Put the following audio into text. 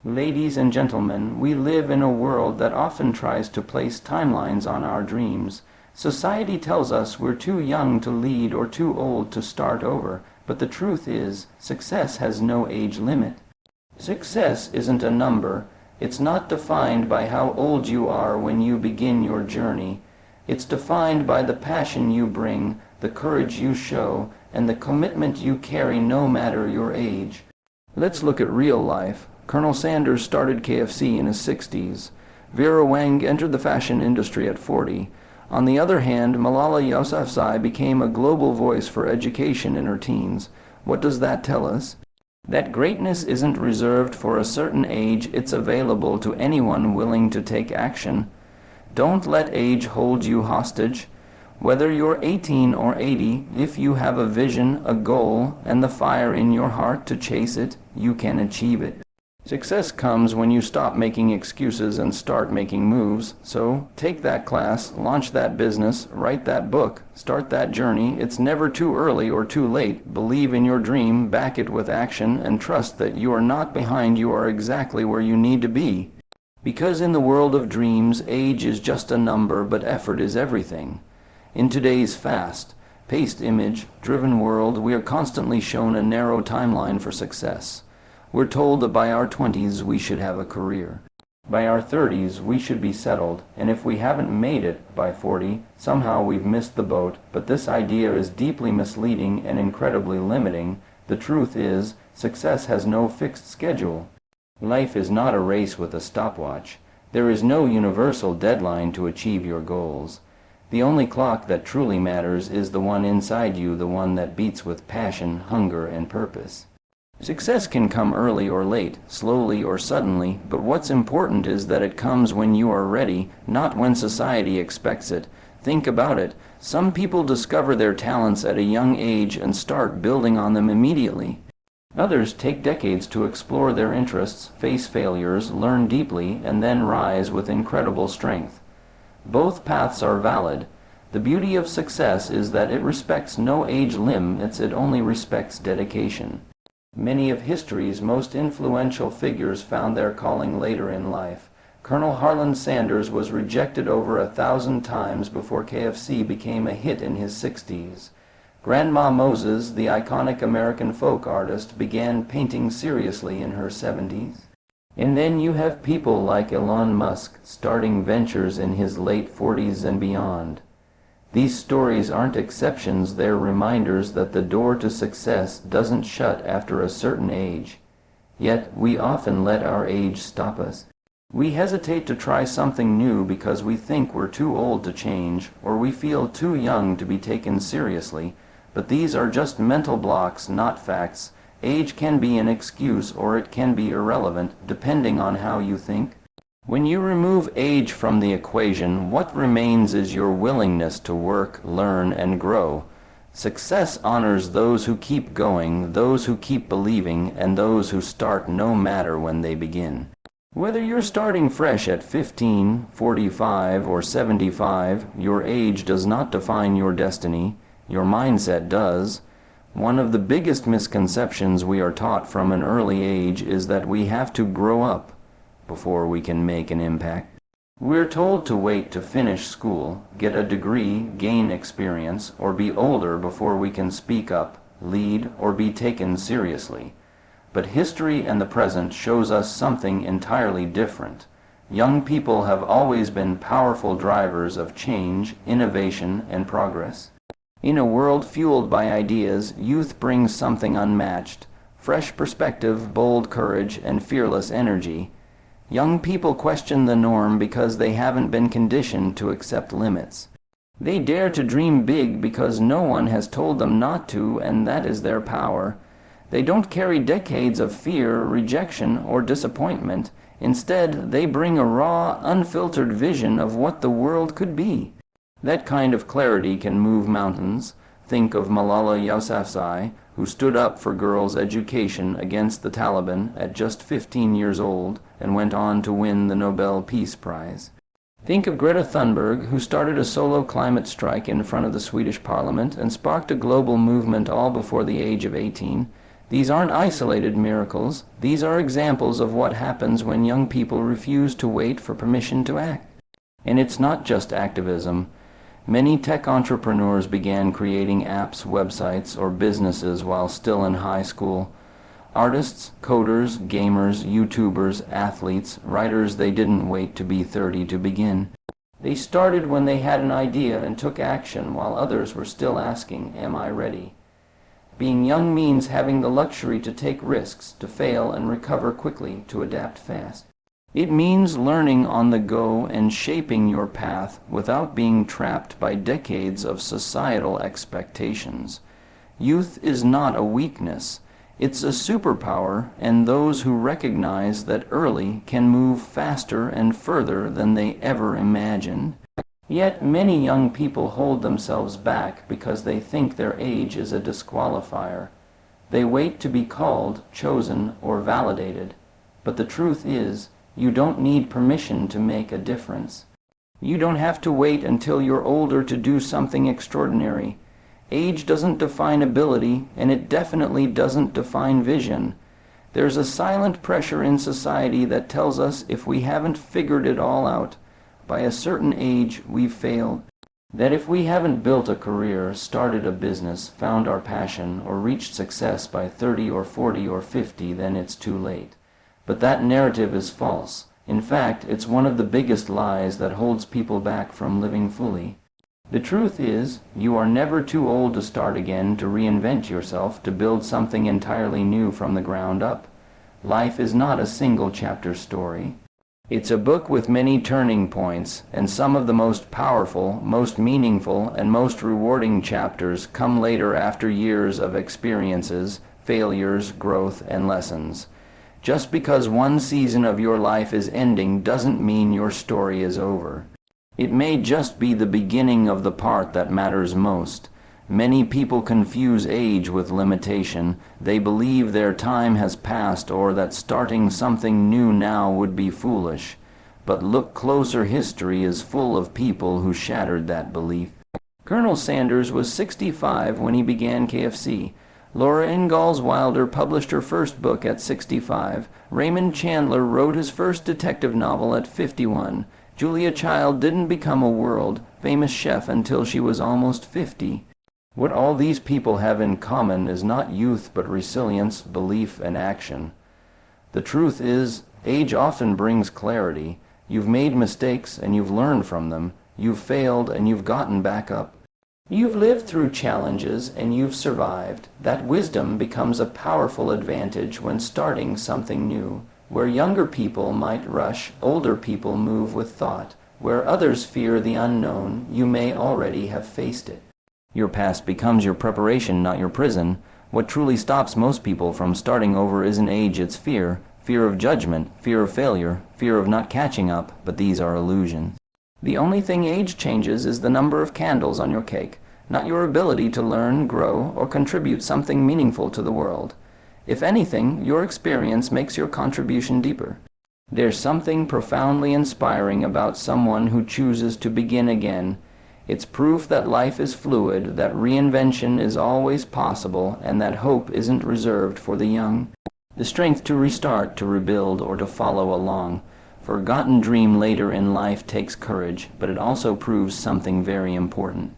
Ladies and gentlemen, we live in a world that often tries to place timelines on our dreams. Society tells us we're too young to lead or too old to start over, but the truth is, success has no age limit. Success isn't a number. It's not defined by how old you are when you begin your journey. It's defined by the passion you bring, the courage you show, and the commitment you carry no matter your age. Let's look at real life. Colonel Sanders started KFC in his 60s. Vera Wang entered the fashion industry at 40. On the other hand, Malala Yousafzai became a global voice for education in her teens. What does that tell us? That greatness isn't reserved for a certain age, it's available to anyone willing to take action. Don't let age hold you hostage. Whether you're 18 or 80, if you have a vision, a goal, and the fire in your heart to chase it, you can achieve it. Success comes when you stop making excuses and start making moves. So, take that class, launch that business, write that book, start that journey. It's never too early or too late. Believe in your dream, back it with action, and trust that you are not behind, you are exactly where you need to be. Because in the world of dreams, age is just a number, but effort is everything. In today's fast-paced, image-driven world, we are constantly shown a narrow timeline for success. We're told that by our 20s we should have a career. By our 30s we should be settled, and if we haven't made it by 40, somehow we've missed the boat. But this idea is deeply misleading and incredibly limiting. The truth is, success has no fixed schedule. Life is not a race with a stopwatch. There is no universal deadline to achieve your goals. The only clock that truly matters is the one inside you, the one that beats with passion, hunger, and purpose. Success can come early or late, slowly or suddenly, but what's important is that it comes when you are ready, not when society expects it. Think about it. Some people discover their talents at a young age and start building on them immediately. Others take decades to explore their interests, face failures, learn deeply, and then rise with incredible strength. Both paths are valid. The beauty of success is that it respects no age limits, it only respects dedication. Many of history's most influential figures found their calling later in life. Colonel Harlan Sanders was rejected over 1,000 times before KFC became a hit in his 60s. Grandma Moses, the iconic American folk artist, began painting seriously in her 70s. And then you have people like Elon Musk starting ventures in his late 40s and beyond. These stories aren't exceptions, they're reminders that the door to success doesn't shut after a certain age. Yet, we often let our age stop us. We hesitate to try something new because we think we're too old to change, or we feel too young to be taken seriously. But these are just mental blocks, not facts. Age can be an excuse or it can be irrelevant, depending on how you think. When you remove age from the equation, what remains is your willingness to work, learn, and grow. Success honors those who keep going, those who keep believing, and those who start no matter when they begin. Whether you're starting fresh at 15, 45, or 75, your age does not define your destiny. Your mindset does. One of the biggest misconceptions we are taught from an early age is that we have to grow up before we can make an impact. We're told to wait to finish school, get a degree, gain experience, or be older before we can speak up, lead, or be taken seriously. But history and the present shows us something entirely different. Young people have always been powerful drivers of change, innovation, and progress. In a world fueled by ideas, youth brings something unmatched: fresh perspective, bold courage, and fearless energy. Young people question the norm because they haven't been conditioned to accept limits. They dare to dream big because no one has told them not to, and that is their power. They don't carry decades of fear, rejection, or disappointment. Instead, they bring a raw, unfiltered vision of what the world could be. That kind of clarity can move mountains. Think of Malala Yousafzai, who stood up for girls' education against the Taliban at just 15 years old and went on to win the Nobel Peace Prize. Think of Greta Thunberg, who started a solo climate strike in front of the Swedish parliament and sparked a global movement all before the age of 18. These aren't isolated miracles. These are examples of what happens when young people refuse to wait for permission to act. And it's not just activism. Many tech entrepreneurs began creating apps, websites, or businesses while still in high school. Artists, coders, gamers, YouTubers, athletes, writers, they didn't wait to be 30 to begin. They started when they had an idea and took action while others were still asking, "Am I ready?" Being young means having the luxury to take risks, to fail and recover quickly, to adapt fast. It means learning on the go and shaping your path without being trapped by decades of societal expectations. Youth is not a weakness. It's a superpower, and those who recognize that early can move faster and further than they ever imagined. Yet many young people hold themselves back because they think their age is a disqualifier. They wait to be called, chosen, or validated. But the truth is, you don't need permission to make a difference. You don't have to wait until you're older to do something extraordinary. Age doesn't define ability, and it definitely doesn't define vision. There's a silent pressure in society that tells us if we haven't figured it all out, by a certain age we've failed. That if we haven't built a career, started a business, found our passion, or reached success by 30 or 40 or 50, then it's too late. But that narrative is false. In fact, it's one of the biggest lies that holds people back from living fully. The truth is, you are never too old to start again, to reinvent yourself, to build something entirely new from the ground up. Life is not a single chapter story. It's a book with many turning points, and some of the most powerful, most meaningful, and most rewarding chapters come later after years of experiences, failures, growth, and lessons. Just because one season of your life is ending doesn't mean your story is over. It may just be the beginning of the part that matters most. Many people confuse age with limitation. They believe their time has passed or that starting something new now would be foolish. But look closer, history is full of people who shattered that belief. Colonel Sanders was 65 when he began KFC. Laura Ingalls Wilder published her first book at 65. Raymond Chandler wrote his first detective novel at 51. Julia Child didn't become a world-famous chef until she was almost 50. What all these people have in common is not youth but resilience, belief, and action. The truth is, age often brings clarity. You've made mistakes and you've learned from them. You've failed and you've gotten back up. You've lived through challenges and you've survived. That wisdom becomes a powerful advantage when starting something new. Where younger people might rush, older people move with thought. Where others fear the unknown, you may already have faced it. Your past becomes your preparation, not your prison. What truly stops most people from starting over isn't age, it's fear. Fear of judgment, fear of failure, fear of not catching up, but these are illusions. The only thing age changes is the number of candles on your cake, not your ability to learn, grow, or contribute something meaningful to the world. If anything, your experience makes your contribution deeper. There's something profoundly inspiring about someone who chooses to begin again. It's proof that life is fluid, that reinvention is always possible, and that hope isn't reserved for the young. The strength to restart, to rebuild, or to follow along. Forgotten dream later in life takes courage, but it also proves something very important.